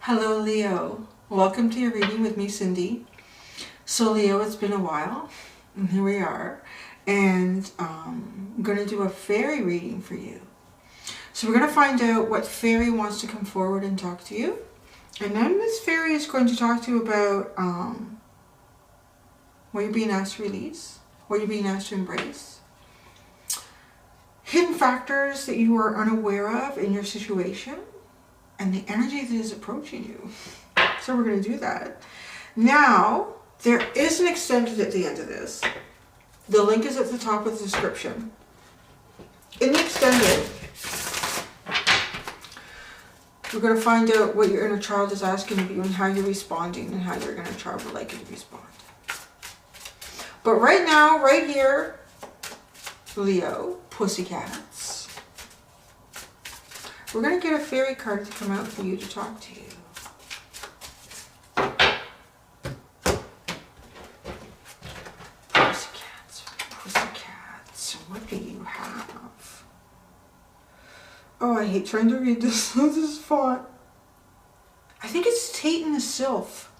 Hello Leo, welcome to your reading with me, Cindy. So Leo, it's been a while, and here we are, and I'm going to do a fairy reading for you. So we're going to find out what fairy wants to come forward and talk to you, and then this fairy is going to talk to you about what you're being asked to release, what you're being asked to embrace, hidden factors that you are unaware of in your situation, and the energy that is approaching you. So we're going to do that. Now, there is an extended at the end of this. The link is at the top of the description. In the extended, we're going to find out what your inner child is asking of you and how you're responding and how your inner child would like you to respond. But right now, right here, Leo, pussycats, we're going to get a fairy card to come out for you to talk to you. Pussycats, pussycats, what do you have? Oh, I hate trying to read this. This is font. I think it's Tate and the Sylph.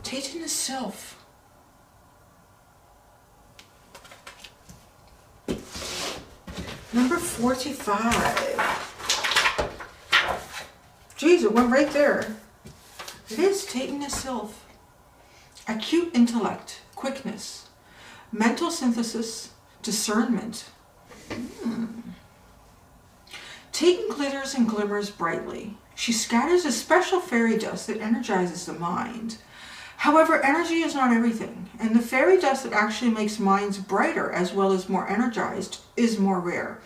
Tate and the Sylph. Number 45. Jeez, it went right there. It is Tate and the Sylph. Acute intellect, quickness, mental synthesis, discernment. Tate glitters and glimmers brightly. She scatters a special fairy dust that energizes the mind. However, energy is not everything, and the fairy dust that actually makes minds brighter as well as more energized is more rare,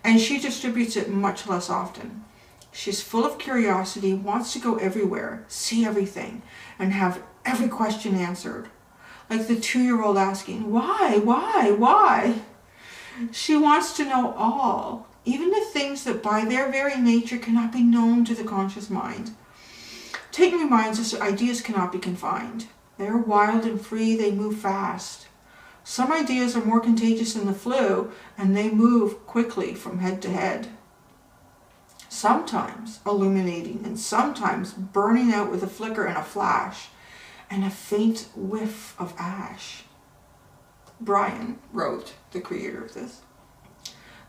and she distributes it much less often. She's full of curiosity, wants to go everywhere, see everything, and have every question answered. Like the 2-year-old asking, why? She wants to know all, even the things that by their very nature cannot be known to the conscious mind. Tate reminds us that ideas cannot be confined. They are wild and free, they move fast. Some ideas are more contagious than the flu, and they move quickly from head to head. Sometimes illuminating, and sometimes burning out with a flicker and a flash, and a faint whiff of ash. Brian wrote, the creator of this.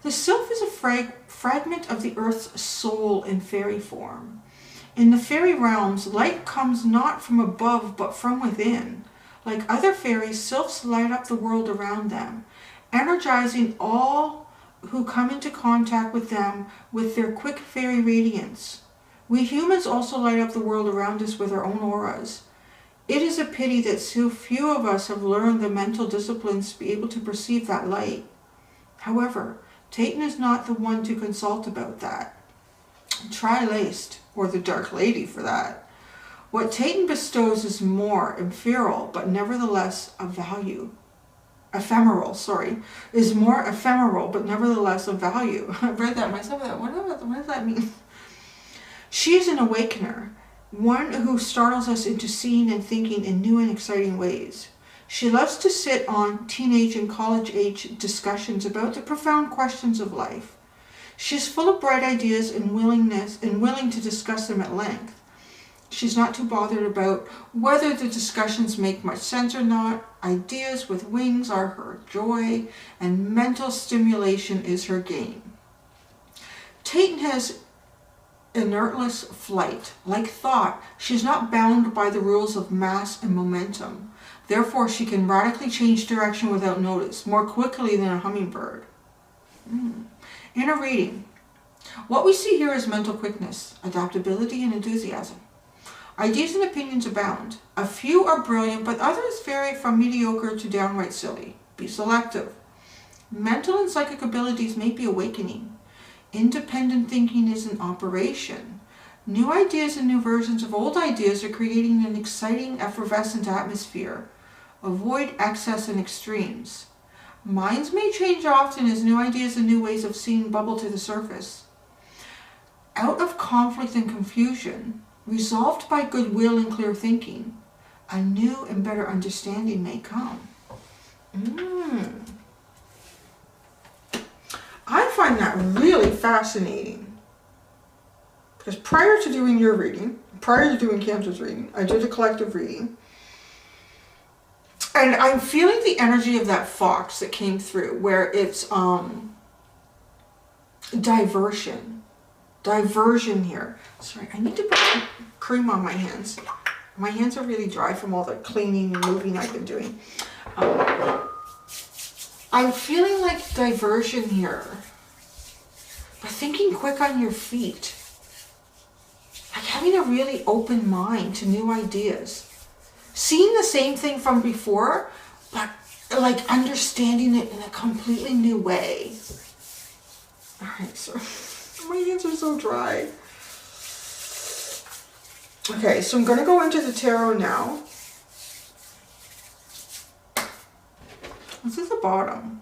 The sylph is a fragment of the earth's soul in fairy form. In the fairy realms, light comes not from above, but from within. Like other fairies, sylphs light up the world around them, energizing all who come into contact with them with their quick fairy radiance. We humans also light up the world around us with our own auras. It is a pity that so few of us have learned the mental disciplines to be able to perceive that light. However, Tate is not the one to consult about that. Try Laced, or the Dark Lady for that. What Tate bestows is more ephemeral, but nevertheless of value. Is more ephemeral, but nevertheless of value. I read that myself. What does that mean? She is an awakener, one who startles us into seeing and thinking in new and exciting ways. She loves to sit on teenage and college-age discussions about the profound questions of life. She is full of bright ideas and willing to discuss them at length. She's not too bothered about whether the discussions make much sense or not. Ideas with wings are her joy, and mental stimulation is her game. Tate has inertless flight. Like thought, she's not bound by the rules of mass and momentum. Therefore, she can radically change direction without notice, more quickly than a hummingbird. In a reading, what we see here is mental quickness, adaptability, and enthusiasm. Ideas and opinions abound. A few are brilliant, but others vary from mediocre to downright silly. Be selective. Mental and psychic abilities may be awakening. Independent thinking is in operation. New ideas and new versions of old ideas are creating an exciting, effervescent atmosphere. Avoid excess and extremes. Minds may change often as new ideas and new ways of seeing bubble to the surface. Out of conflict and confusion, resolved by goodwill and clear thinking, a new and better understanding may come. I find that really fascinating. Because prior to doing your reading, prior to doing Cancer's reading, I did a collective reading. And I'm feeling the energy of that fox that came through, where it's diversion. Diversion here. Sorry, I need to put cream on my hands. My hands are really dry from all the cleaning and moving I've been doing. I'm feeling like diversion here. By thinking quick on your feet. Like having a really open mind to new ideas. Seeing the same thing from before, but like understanding it in a completely new way. Alright, so my hands are so dry. Okay, so I'm going to go into the tarot now. This is the bottom.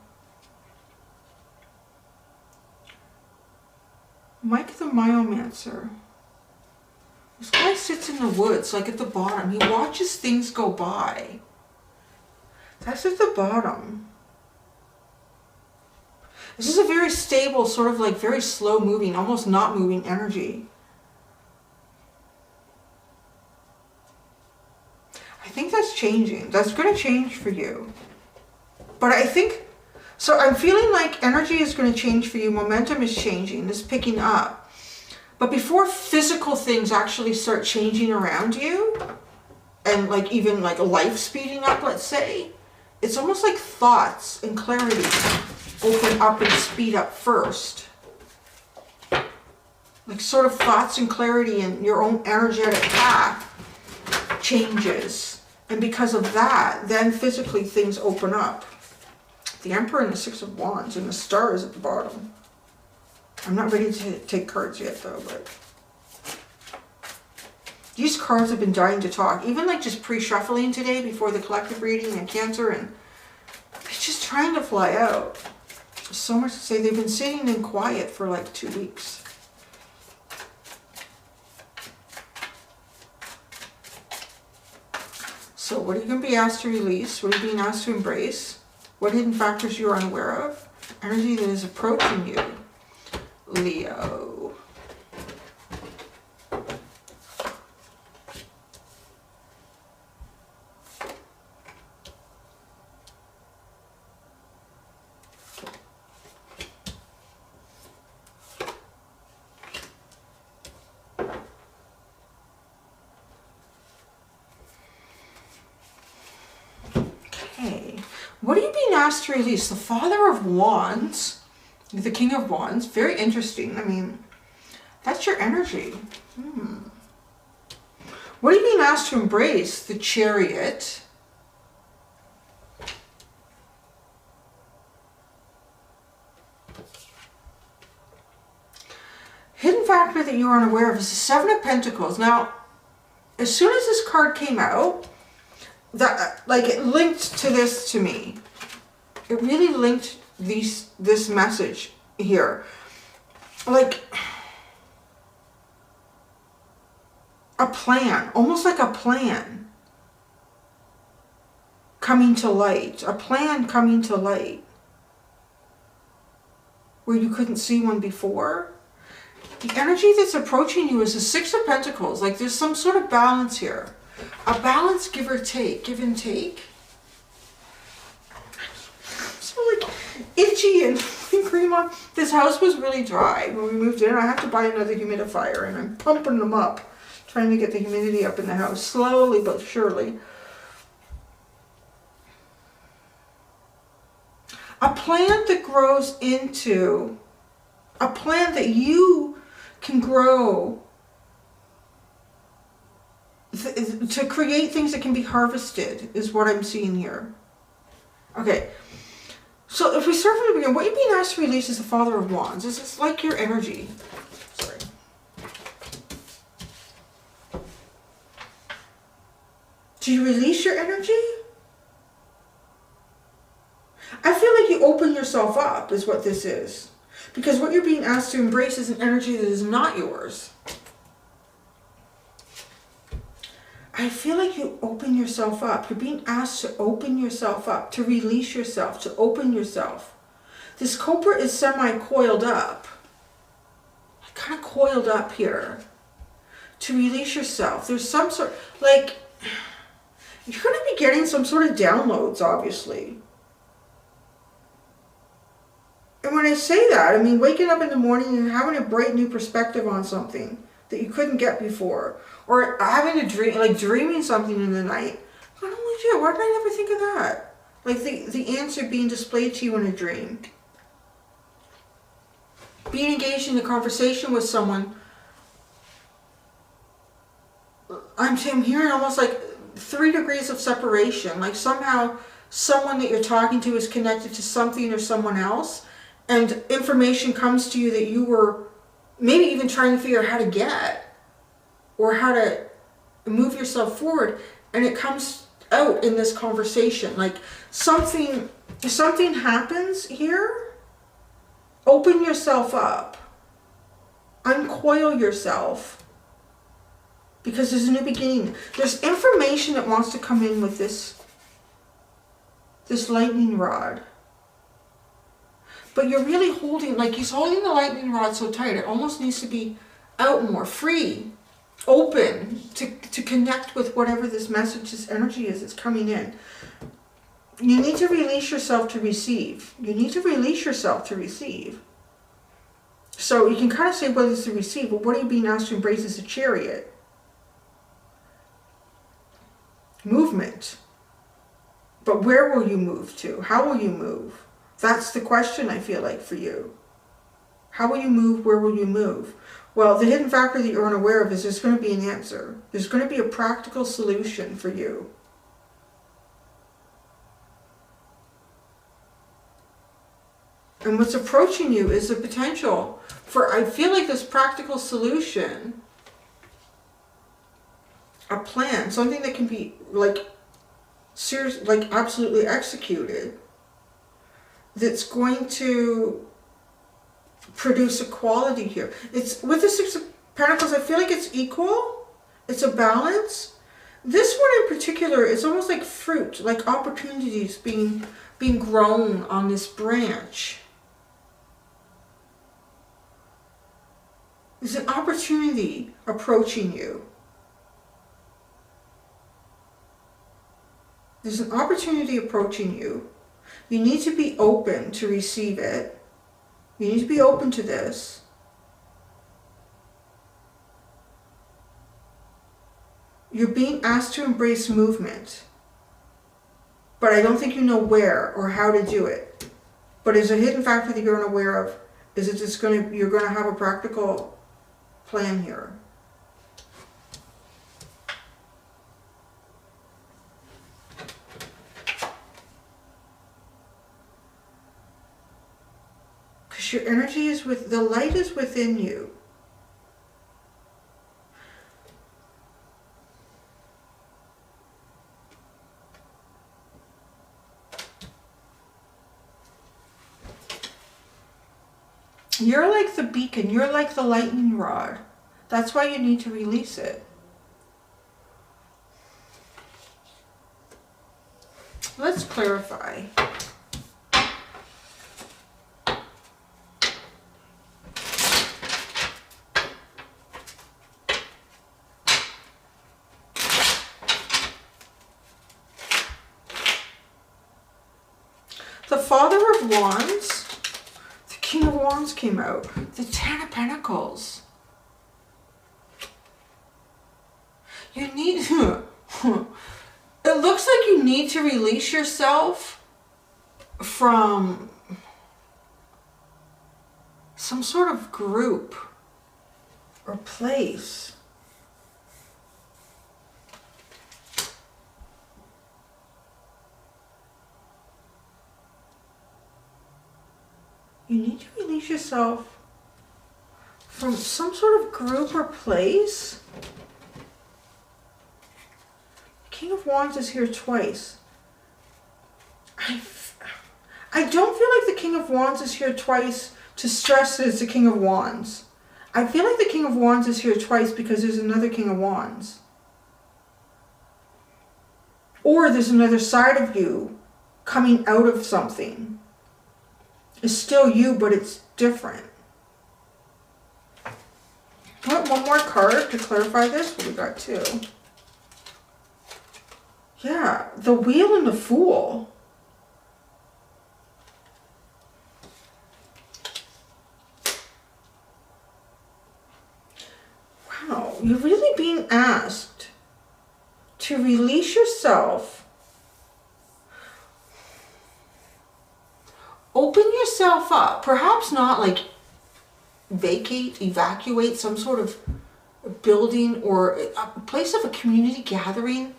Mike the Myomancer. This guy sits in the woods, like at the bottom. He watches things go by. That's at the bottom. This is a very stable, sort of like very slow moving, almost not moving energy. I think that's changing. That's going to change for you. But I think, so I'm feeling like energy is going to change for you. Momentum is changing. It's picking up. But before physical things actually start changing around you, and like even like life speeding up, let's say, it's almost like thoughts and clarity open up and speed up first. Like sort of thoughts and clarity and your own energetic path changes. And because of that, then physically things open up. The Emperor and the Six of Wands and the Star is at the bottom. I'm not ready to take cards yet though, but these cards have been dying to talk. Even like just pre-shuffling today before the collective reading and Cancer, and it's just trying to fly out. There's so much to say. They've been sitting in quiet for like 2 weeks. So what are you going to be asked to release? What are you being asked to embrace? What hidden factors you are unaware of? Energy that is approaching you. Leo. Okay. What are you being asked to release? The Father of Wands. The King of Wands, very interesting. I mean, that's your energy. What are you being asked to embrace? The Chariot. Hidden factor that you are unaware of is the Seven of Pentacles. Now, as soon as this card came out, that like it linked to this to me. It really linked this message here, like a plan, almost like a plan coming to light, a plan coming to light where you couldn't see one before. The energy that's approaching you is the Six of Pentacles. Like there's some sort of balance here, a balance, give or take, give and take. Like itchy and cream on. This house was really dry when we moved in. I have to buy another humidifier and I'm pumping them up, trying to get the humidity up in the house slowly but surely. A plan that grows into a plan that you can grow to create things that can be harvested is what I'm seeing here. Okay. So if we start from the beginning, what you're being asked to release is the Father of Wands. This is like your energy. Sorry. Do you release your energy? I feel like you open yourself up is what this is. Because what you're being asked to embrace is an energy that is not yours. I feel like you open yourself up. You're being asked to open yourself up, to release yourself, to open yourself. This Cobra is semi-coiled up. Kind of coiled up here. to release yourself. There's some sort, like, you're going to be getting some sort of downloads, obviously. And when I say that, I mean waking up in the morning and having a bright new perspective on something that you couldn't get before. Or having a dream, like dreaming something in the night. Going, holy shit, why did I never think of that? Like the answer being displayed to you in a dream. Being engaged in a conversation with someone. I'm hearing almost like 3 degrees of separation. Like somehow someone that you're talking to is connected to something or someone else. And information comes to you that you were maybe even trying to figure out how to get. Or how to move yourself forward. And it comes out in this conversation. Like something happens here. Open yourself up. Uncoil yourself. Because there's a new beginning. There's information that wants to come in with this lightning rod. But you're really holding, like he's holding the lightning rod so tight, it almost needs to be out more, free, open, to connect with whatever this message, this energy is that's coming in. You need to release yourself to receive. You need to release yourself to receive. So you can kind of say whether it's to receive, but what are you being asked to embrace as a Chariot? Movement. But where will you move to? How will you move? That's the question, I feel like, for you. How will you move? Where will you move? Well, the hidden factor that you're unaware of is there's going to be an answer. There's going to be a practical solution for you. And what's approaching you is the potential for, I feel like, this practical solution, a plan, something that can be like serious, like absolutely executed, that's going to produce equality here. It's with the Six of Pentacles, I feel like it's equal. It's a balance. This one in particular is almost like fruit, like opportunities being grown on this branch. There's an opportunity approaching you. There's an opportunity approaching you. You need to be open to receive it. You need to be open to this. You're being asked to embrace movement. But I don't think you know where or how to do it. But there's a hidden factor that you're unaware of. Is it just you're going to have a practical plan here. Because your energy is the light is within you. You're like the beacon. You're like the lightning rod. That's why you need to release it. Let's clarify. The Father of Wands, the King of Wands came out, the Ten of Pentacles. You need, it looks like you need to release yourself from some sort of group or place. You need to release yourself from some sort of group or place. King of Wands is here twice. I don't feel like the King of Wands is here twice to stress that it's the King of Wands. I feel like the King of Wands is here twice because there's another King of Wands. Or there's another side of you coming out of something. It's still you, but it's different. I want one more card to clarify this. What we got two. Yeah, the Wheel and the Fool. Wow, you're really being asked to release yourself. Open yourself up. Perhaps not like vacate, evacuate some sort of building or a place of a community gathering.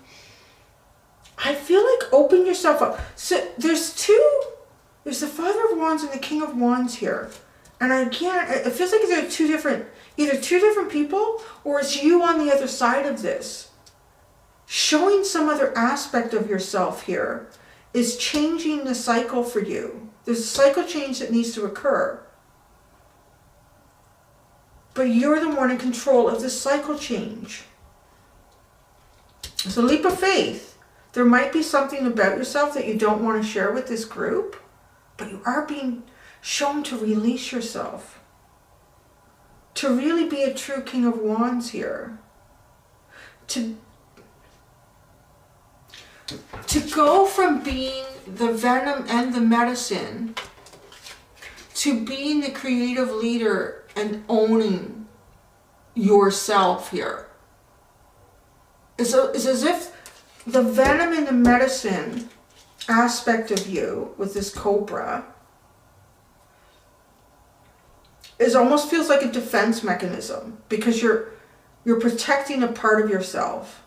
I feel like open yourself up. So there's the Father of Wands and the King of Wands here. And again, it feels like they're either two different people, or it's you on the other side of this. Showing some other aspect of yourself here is changing the cycle for you. There's a cycle change that needs to occur. But you're the one in control of the cycle change. It's a leap of faith. There might be something about yourself that you don't want to share with this group, but you are being shown to release yourself. To really be a true King of Wands here. To go from being the venom and the medicine to being the creative leader and owning yourself here. It's as if the venom and the medicine aspect of you with this cobra almost feels like a defense mechanism, because you're protecting a part of yourself.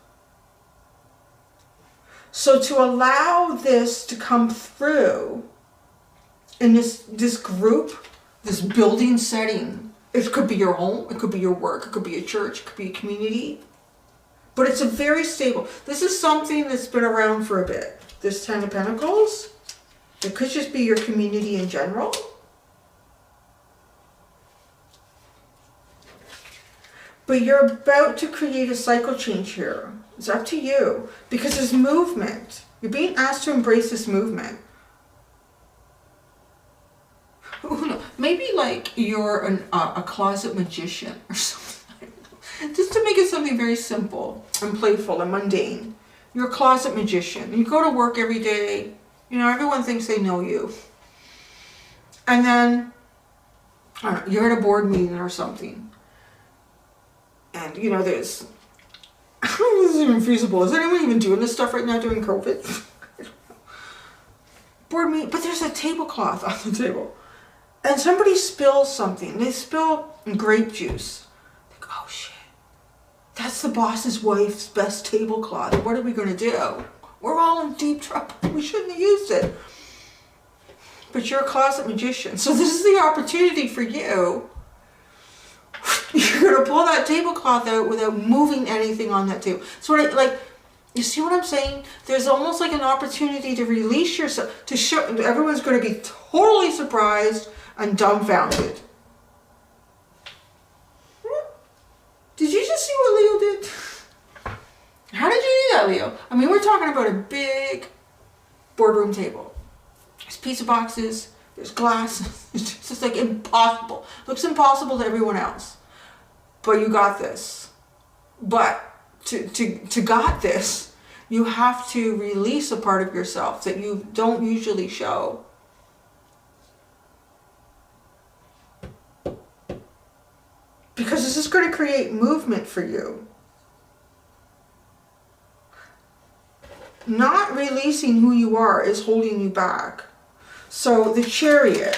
So to allow this to come through in this group, this building setting, it could be your home, it could be your work, it could be a church, it could be a community. But it's a very stable. This is something that's been around for a bit. This Ten of Pentacles, it could just be your community in general. But you're about to create a cycle change here. It's up to you, because there's movement. You're being asked to embrace this movement. Maybe like you're a closet magician or something. Just to make it something very simple and playful and mundane. You're a closet magician. You go to work every day. You know, everyone thinks they know you. And then, I don't know, you're at a board meeting or something. And, you know, there's... I don't know if this is even feasible. Is anyone even doing this stuff right now during COVID? Board meeting. But there's a tablecloth on the table. And somebody spills something. They spill grape juice. Like, oh shit. That's the boss's wife's best tablecloth. What are we going to do? We're all in deep trouble. We shouldn't have used it. But you're a closet magician. So this is the opportunity for you. You're going to pull that tablecloth out without moving anything on that table. So you see what I'm saying? There's almost like an opportunity to release yourself, to show, everyone's going to be totally surprised and dumbfounded. Did you just see what Leo did? How did you do that, Leo? I mean, we're talking about a big boardroom table. There's pizza boxes, there's glass. It's just like impossible. Looks impossible to everyone else. But you got this. But to got this, you have to release a part of yourself that you don't usually show. Because this is going to create movement for you. Not releasing who you are is holding you back. So the Chariot.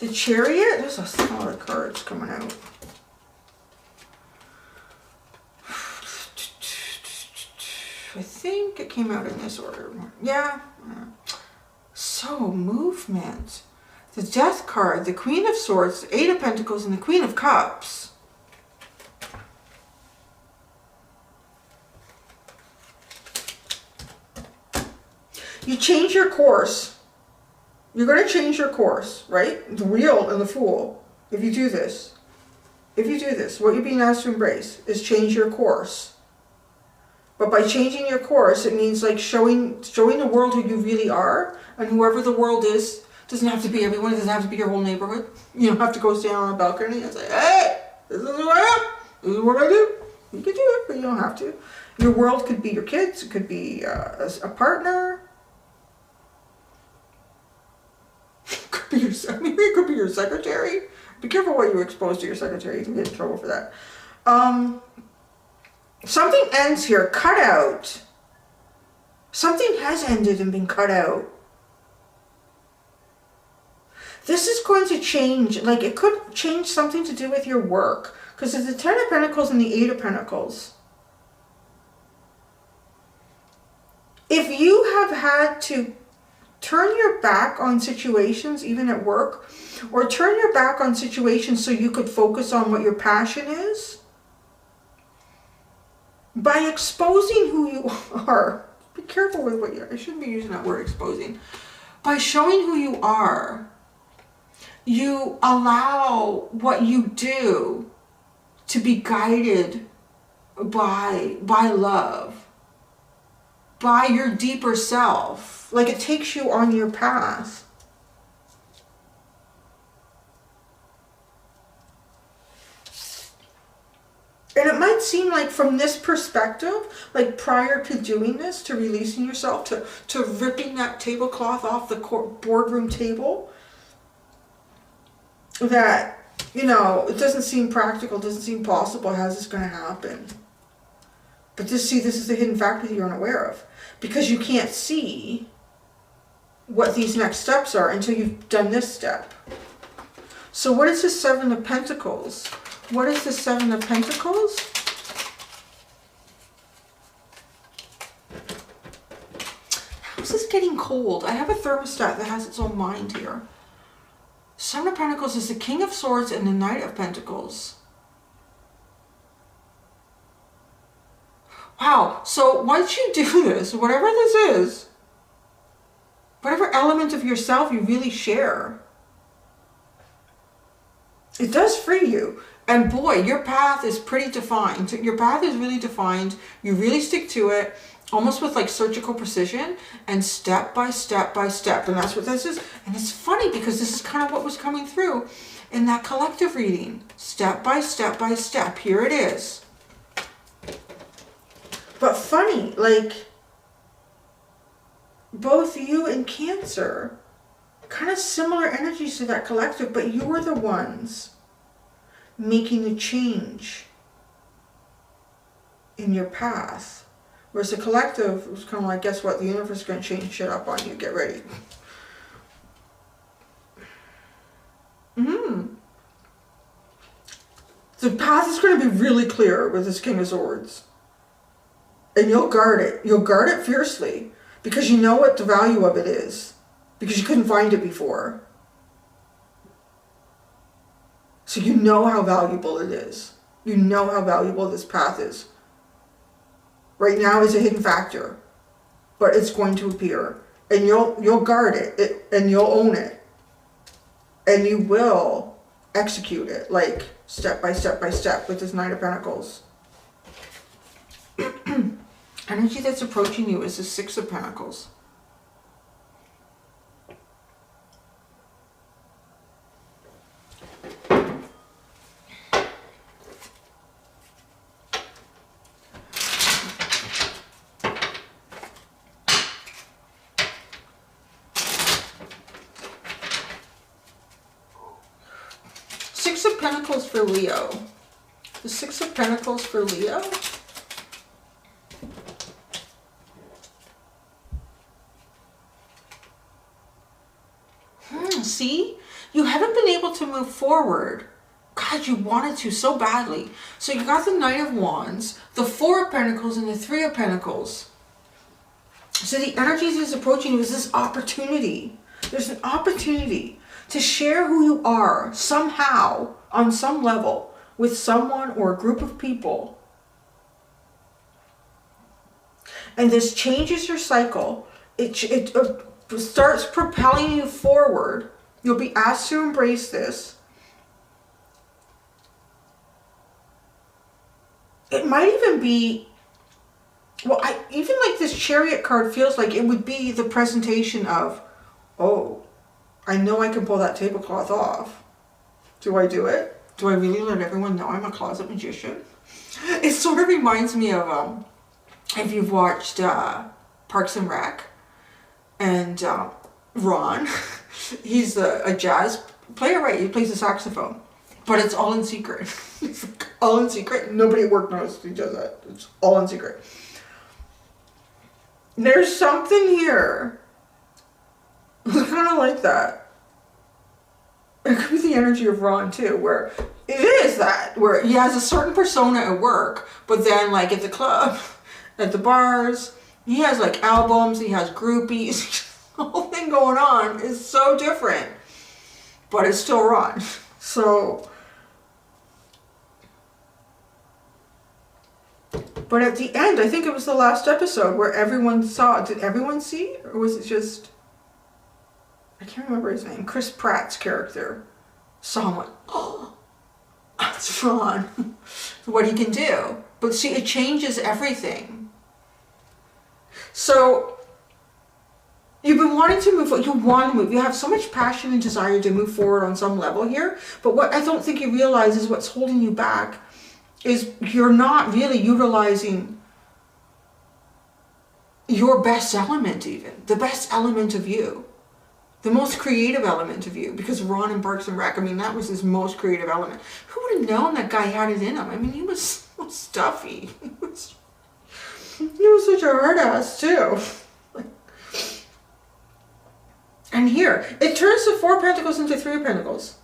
The Chariot, there's a lot of cards coming out. I think it came out in this order. Yeah. So, movement. The Death card, the Queen of Swords, the Eight of Pentacles, and the Queen of Cups. You change your course. You're going to change your course, right? The Wheel and the Fool. If you do this. If you do this, what you're being asked to embrace is change your course. But by changing your course, it means like showing the world who you really are, and whoever the world is, doesn't have to be everyone, it doesn't have to be your whole neighborhood. You don't have to go stand on a balcony and say, hey, This is who I am. This is what I do. You can do it, but you don't have to. Your world could be your kids. It could be a partner. Maybe it could be your secretary. Be careful what you expose to your secretary. You can get in trouble for that. Something ends here. Cut out. Something has ended and been cut out. This is going to change. Like, it could change something to do with your work. Because there's the 10 of Pentacles and the 8 of Pentacles. If you have had to turn your back on situations, even at work, or turn your back on situations so you could focus on what your passion is, by exposing who you are, be careful with what I shouldn't be using that word exposing. By showing who you are, you allow what you do to be guided by love, by your deeper self. Like, it takes you on your path. And it might seem like, from this perspective, like prior to doing this, to releasing yourself, to ripping that tablecloth off the boardroom table, that, you know, it doesn't seem practical, doesn't seem possible. How's this going to happen? But this is the hidden factor that you're unaware of. Because you can't see what these next steps are until you've done this step. So what is the 7 of Pentacles? What is the 7 of Pentacles? How's this getting cold? I have a thermostat that has its own mind here. 7 of Pentacles is the King of Swords and the Knight of Pentacles. Wow, so once you do this, whatever this is, whatever element of yourself you really share, it does free you. And boy, your path is pretty defined. Your path is really defined. You really stick to it, almost with like surgical precision, and step by step by step. And that's what this is. And it's funny because this is kind of what was coming through in that collective reading. Step by step by step. Here it is. But funny, like, both you and Cancer, kind of similar energies to that collective, but you were the ones making the change in your path. Whereas the collective was kind of like, guess what? The universe is going to change shit up on you. Get ready. The path is going to be really clear with this King of Swords. And you'll guard it. You'll guard it fiercely. Because you know what the value of it is. Because you couldn't find it before. So you know how valuable it is. You know how valuable this path is. Right now is a hidden factor. But it's going to appear. And you'll guard it. And you'll own it. And you will execute it. Like, step by step by step with this Knight of Pentacles. Energy that's approaching you is the 6 of Pentacles. Six of Pentacles for Leo. The 6 of Pentacles for Leo. See? You haven't been able to move forward. God, you wanted to so badly. So you got the Knight of Wands, the 4 of Pentacles, and the 3 of Pentacles. So the energy that's approaching you is this opportunity. There's an opportunity to share who you are somehow, on some level, with someone or a group of people. And this changes your cycle. It starts propelling you forward. You'll be asked to embrace this. It might even be, well, even like this Chariot card feels like it would be the presentation of, oh, I know I can pull that tablecloth off. Do I do it? Do I really let everyone know I'm a closet magician? It sort of reminds me of, if you've watched Parks and Rec, and Ron, he's a jazz player, right? He plays the saxophone, but it's all in secret. It's all in secret. Nobody at work knows he does that. It's all in secret. There's something here. It's kind of like that. It could be the energy of Ron too, where it is that, where he has a certain persona at work, but then like at the club, at the bars, he has like albums, he has groupies. The whole thing going on is so different, but it's still Ron. So, but at the end, I think it was the last episode where everyone saw, did everyone see? Or was it just, I can't remember his name, Chris Pratt's character saw him like, oh, that's Ron. What he can do. But see, it changes everything. So, you've been wanting to move forward. You want to move. You have so much passion and desire to move forward on some level here. But what I don't think you realize is what's holding you back is you're not really utilizing your best element even. The best element of you. The most creative element of you. Because Ron in Parks and Rec, I mean, that was his most creative element. Who would have known that guy had it in him? I mean, he was so stuffy. He was such a hard ass too. And here, it turns the 4 of Pentacles into 3 of Pentacles.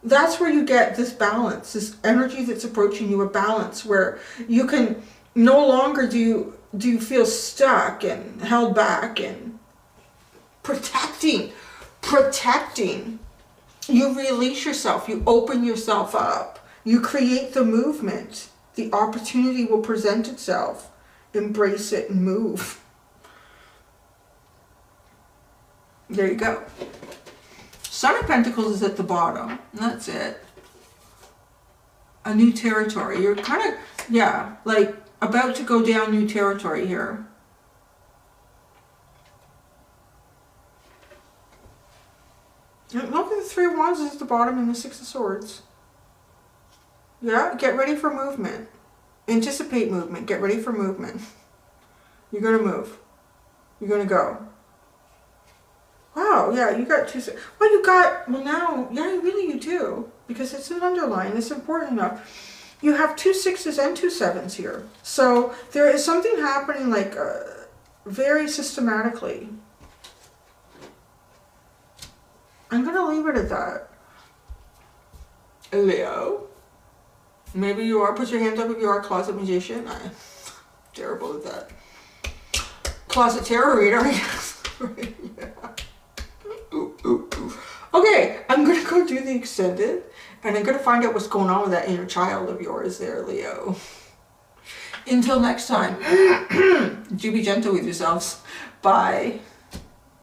That's where you get this balance, this energy that's approaching you, a balance where you can no longer do you feel stuck and held back and protecting. You release yourself, you open yourself up, you create the movement. The opportunity will present itself. Embrace it and move. There you go. Son of Pentacles is at the bottom. And that's it. A new territory. You're kind of, yeah, like about to go down new territory here. And look at the 3 of Wands is at the bottom and the 6 of Swords. Yeah, get ready for movement. Anticipate movement. Get ready for movement. You're going to move. You're going to go. Wow, yeah, you got 2. Well, you got, well now, yeah, really you do. Because it's an underline. It's important enough. You have 2 6s and 2 7s here. So there is something happening like very systematically. I'm going to leave it at that. Leo. Maybe you are. Put your hands up if you are a closet magician. I'm terrible at that. Closet tarot reader, I guess. Yeah. Okay, I'm going to go do the extended. And I'm going to find out what's going on with that inner child of yours there, Leo. Until next time, do be gentle with yourselves. Bye.